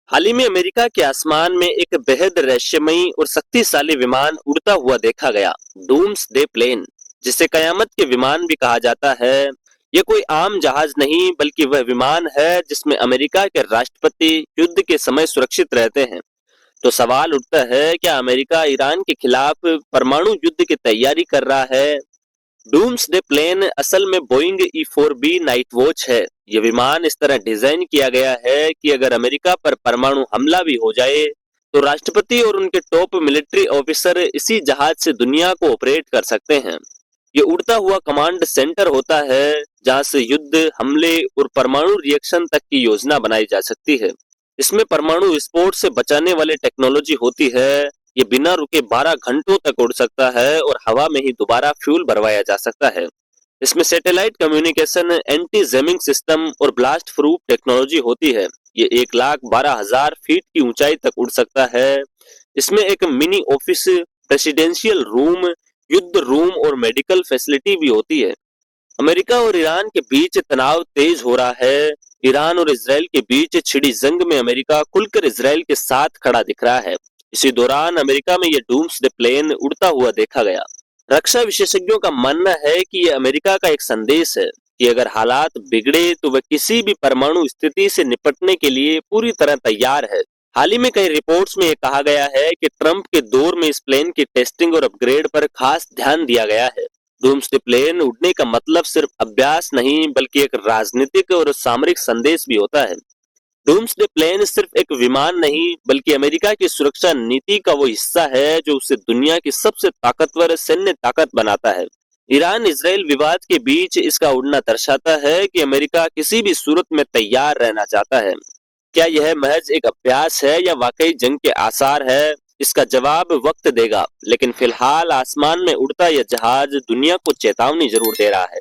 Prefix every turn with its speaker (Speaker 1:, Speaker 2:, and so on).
Speaker 1: हाल ही में अमेरिका के आसमान में एक बेहद रहस्यमयी और शक्तिशाली विमान उड़ता हुआ देखा गया। डूम्सडे प्लेन, जिसे कयामत के विमान भी कहा जाता है। यह कोई आम जहाज नहीं बल्कि वह विमान है जिसमें अमेरिका के राष्ट्रपति युद्ध के समय सुरक्षित रहते हैं। तो सवाल उठता है, क्या अमेरिका ईरान के खिलाफ परमाणु युद्ध की तैयारी कर रहा है? डूम्सडे प्लेन असल में बोइंग E-4B नाइट वॉच है। यह विमान इस तरह डिजाइन किया गया है कि अगर अमेरिका पर परमाणु हमला भी हो जाए तो राष्ट्रपति और उनके टॉप मिलिट्री ऑफिसर इसी जहाज से दुनिया को ऑपरेट कर सकते हैं। ये उड़ता हुआ कमांड सेंटर होता है जहां से युद्ध, हमले और परमाणु रिएक्शन तक की योजना बनाई जा सकती है। इसमें परमाणु विस्फोट से बचाने वाली टेक्नोलॉजी होती है। ये बिना रुके 12 घंटों तक उड़ सकता है और हवा में ही दोबारा फ्यूल भरवाया जा सकता है। इसमें satellite communication, anti jamming system और ब्लास्ट प्रूफ टेक्नोलॉजी होती है। ये 1,12,000 फीट की ऊंचाई तक उड़ सकता है। इसमें एक मिनी ऑफिस, प्रेसिडेंशियल रूम, युद्ध रूम और मेडिकल फैसिलिटी भी होती है। अमेरिका और ईरान के बीच तनाव तेज हो रहा है। ईरान और इसराइल के बीच छिड़ी जंग में अमेरिका खुलकर इसराइल के साथ खड़ा दिख रहा है। इसी दौरान अमेरिका में यह डूम्सडे प्लेन उड़ता हुआ देखा गया। रक्षा विशेषज्ञों का मानना है कि यह अमेरिका का एक संदेश है कि अगर हालात बिगड़े तो वह किसी भी परमाणु स्थिति से निपटने के लिए पूरी तरह तैयार है। हाल ही में कई रिपोर्ट्स में यह कहा गया है कि ट्रंप के दौर में इस प्लेन की टेस्टिंग और अपग्रेड पर खास ध्यान दिया गया है। डूम्सडे प्लेन उड़ने का मतलब सिर्फ अभ्यास नहीं बल्कि एक राजनीतिक और सामरिक संदेश भी होता है। डूम्सडे प्लेन सिर्फ एक विमान नहीं बल्कि अमेरिका की सुरक्षा नीति का वो हिस्सा है जो उसे दुनिया की सबसे ताकतवर सैन्य ताकत बनाता है। ईरान इजराइल विवाद के बीच इसका उड़ना दर्शाता है कि अमेरिका किसी भी सूरत में तैयार रहना चाहता है। क्या यह महज एक अभ्यास है या वाकई जंग के आसार है? इसका जवाब वक्त देगा, लेकिन फिलहाल आसमान में उड़ता यह जहाज दुनिया को चेतावनी जरूर दे रहा है।